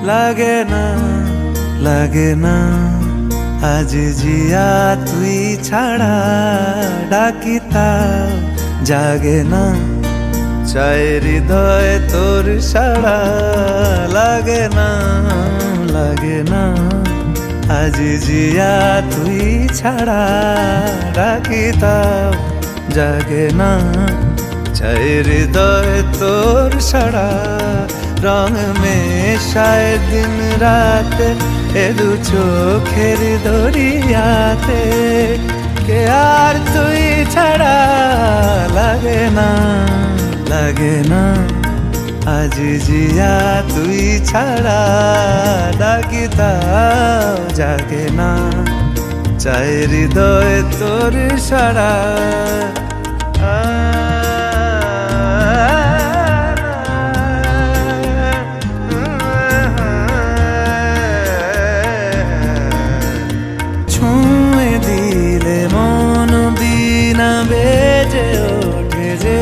লাগে না লাগে না আজ জিয়া তুই ছাড়া ডাকি তাও জাগে না চায় হৃদয় তোর সাড়া লাগে না লাগে না আজ জিয়া তুই ছাড়া ডাকি তাও জাগে না চায় হৃদয় তোর সাড়া রং মেশায় দিন রাত এ দু চোখের দরিয়াতে কে আর তুই ছাড়া লাগে না লাগে না আজ জিয়া তুই ছাড়া ডাকি তাও জাগে না চায় হৃদয় তোর সাড়া ছুঁয়ে দিলে মন বিনা বেজে ওঠে যে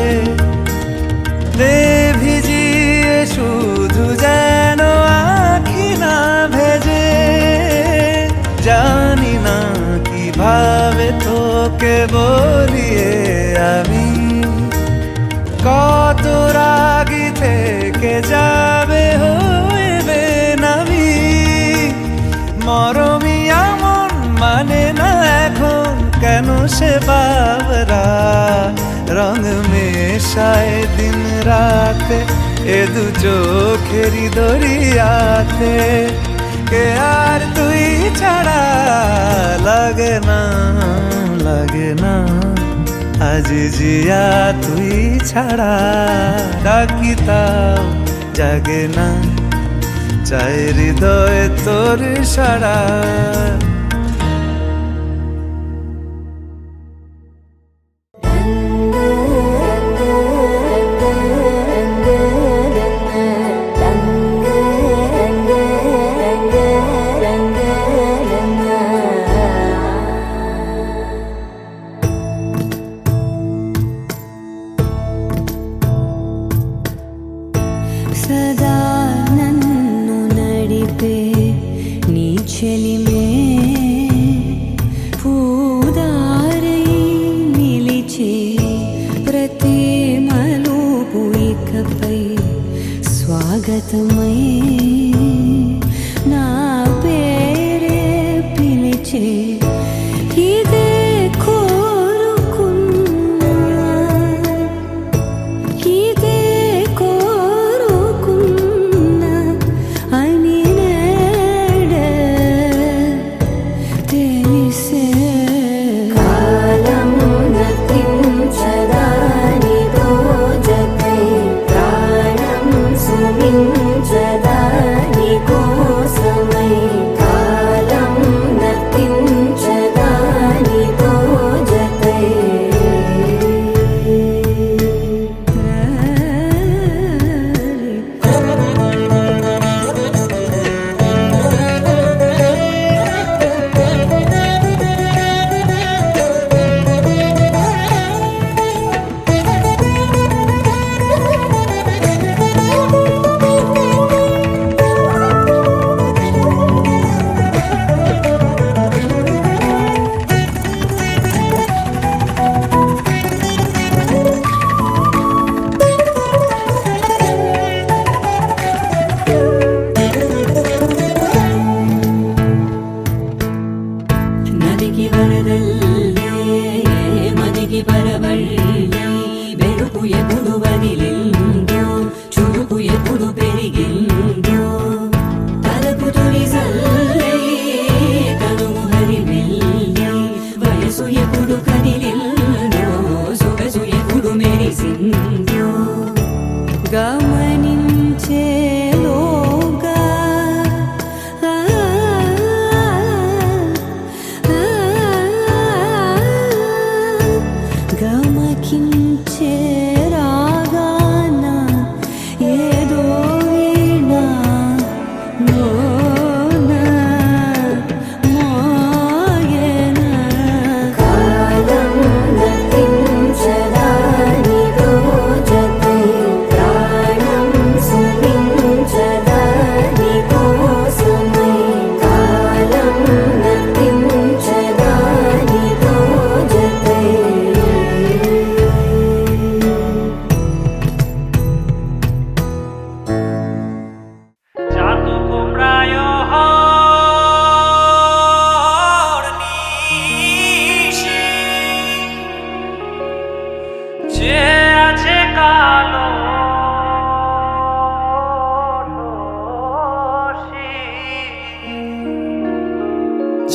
ভিজিয়ে শুধু যেন আখি না ভেজে জানি না কিভাবে তোকে বলিয়ে আমি কত রাগি থেকে যাবে হইবে নামি মরমি এমন মানে না এখন কেন সে বাবরা রং মেশায় দিন রাতে এ দু চোখেরি দরিয়াতে কে আর তুই ছাড়া লাগে না লাগে না আজ জিয়া তুই ছাড়া ডাকি তাও জাগে না চায় হৃদয় তোর সাড়া सदा नन्नु नडिपे नी చెలిమే పూదారై నిలిచే ప్రతి మలుపు ఇకపై స్వాగతమై నా పేరే పిలిచే ఇదే కోరుకున్నా ఇదే కోరుకున్నా అని నేడే తెలిసే కాలము నతించదాని దోజకై ప్రాణం సుమించదాని కోసమై కాలం నతించదాని దోజకై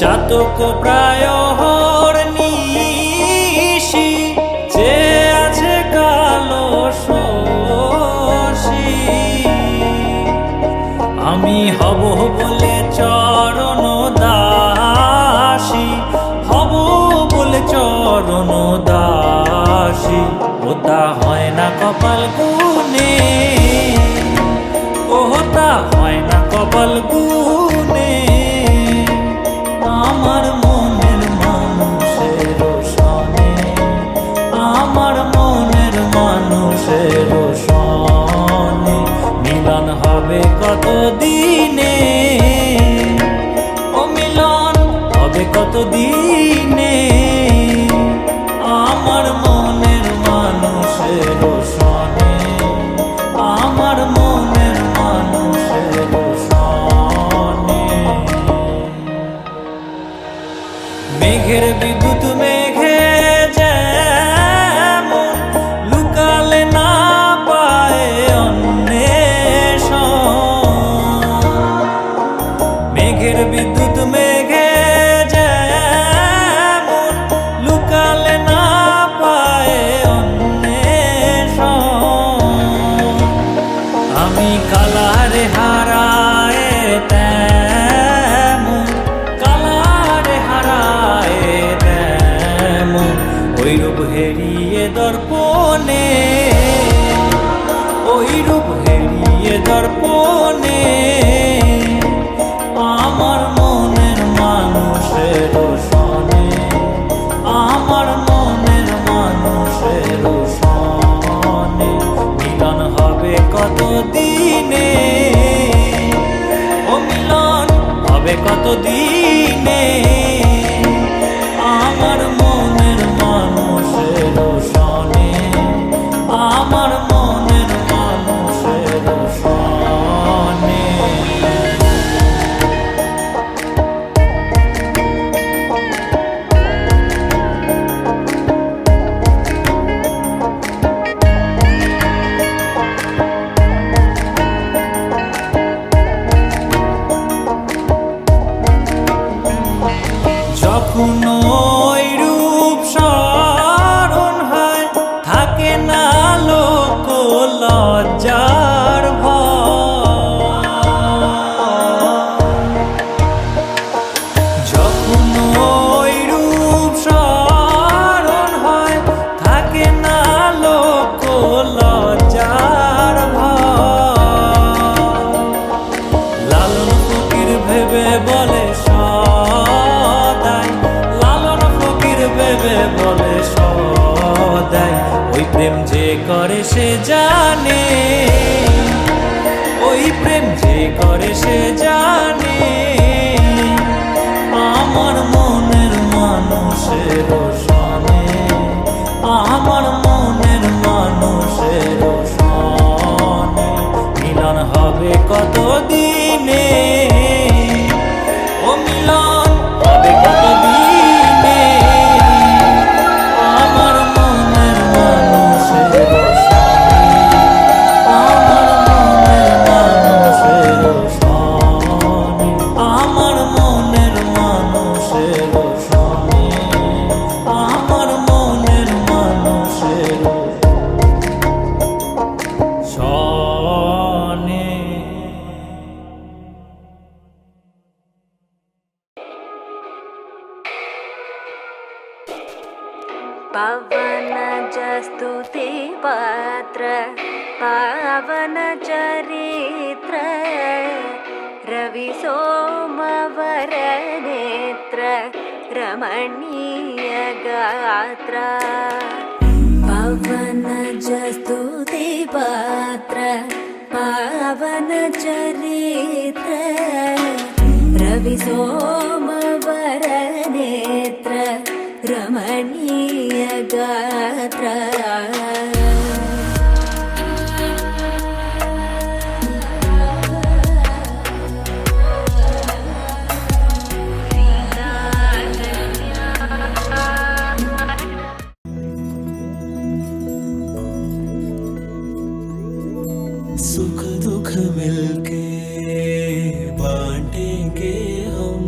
চাতক প্রায় হরনিশি যে আছে কালো শশী আমি হব বলে চরণ দাসী হব বলে চরণ দাসী ওটা হয় না কপাল গুনে ওটা হয় না কপাল গুনে আমার মনের মানুষের সনে আমার মনের মানুষের সনে মিলন হবে কত দিনে ও মিলন হবে কত দিনে আমার মনের মানুষের সনে আমার মনের মানুষের সনে মেঘের বিদ্যুৎ মেঘে যেমন লুকালে না পায় অন্বেষণ মেঘের বিদ্যুৎ মেঘে যেমন লুকালে না পায় অন্বেষণ আমি কালারে হারায় তেমন কালারে হারায় তেমন ওই রূপ হেরিয়ে দর্পণে ওই রূপ হেরিয়ে দর্পণে আমার মনের মানুষের সনে আমার মনের মানুষের সনে মিলন হবে কত দিনে ও মিলন হবে কত দিনে আমার মনের মানুষের সনে আমার মনের মানুষের সনে যখন ওই রূপ স্মরণ হয় থাকে না লোক লজ্জার ভয় যখন ওই রূপ স্মরণ হয় থাকে না লোক লজ্জার ভয় লালন ফকির ভেবে বলে সদাই লালন ফকির ভেবে বলে সদাই ওই প্রেম যে করে সে জানে ওই প্রেম যে করে সে জানে আমার মনের মানুষের সনে আমার মনের মানুষের সনে মিলন হবে কত দিনে ও মিলন হবে কত দিনে আমার মনের মানুষের সনে আমার মনের মানুষের সনে আমার মনের মানুষের সনে আমার মনের মানুষের সনে पवन स्तुति पात्र पावन चरित्र रवि सोमवर नेत्र रमणीय गात्र पवन स्तुति पात्र पावन चरित्र रवि सोमवर नेत्र रमणीय गात्र सुख दुख मिलके बांटेंगे हम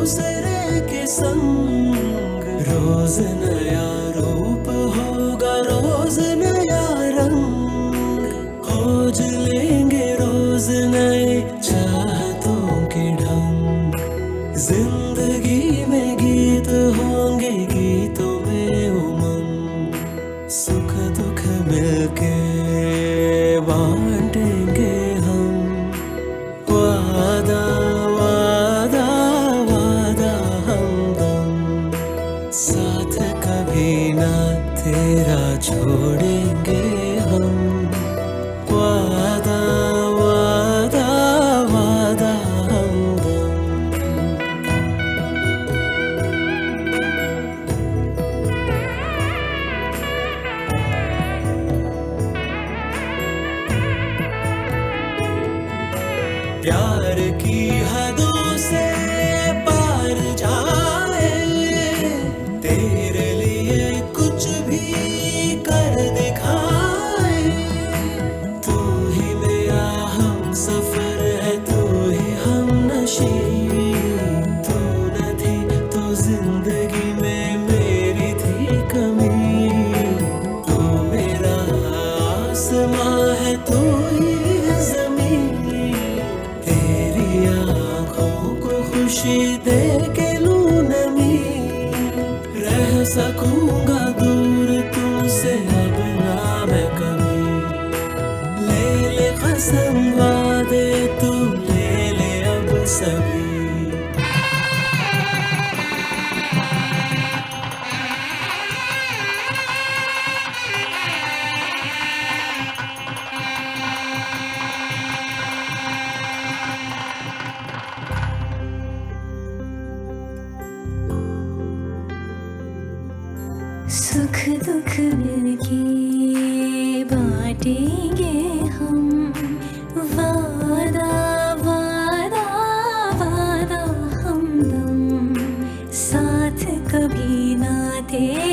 दूसरे के संग। रोज नया रूप होगा, रोज नया रंग, खोज लेंगे रोज नए चाहतों के ढंग। जिंदगी में गीत होंगे, गीतों में उमंग, सुख दुख मिलके बांटेंगे हम। वादा वादा वादा हमदम, साथ कभी ना तेरा छोड़ेंगे हम। वादा वादा वादा हमदम। प्यार की हदों से पार जाए, तेरे लिए कुछ भी कर दिखाए। तू ही मेरा हम सफर है, तू ही हम नशी। तू न थी तो जिंदगी में मेरी थी कमी। तू मेरा आसमां है, तू ही जमीन। तेरी आँखों को खुशी दे के लूं नमी। रह सकूंगा दूर तुमसे अब ना मैं कभी। ले ले कसम वादे तू ले ले अब सभी। सुख दुख मिलके बांटेंगे हम। वादा वादा वादा हमदम, साथ कभी ना तेरा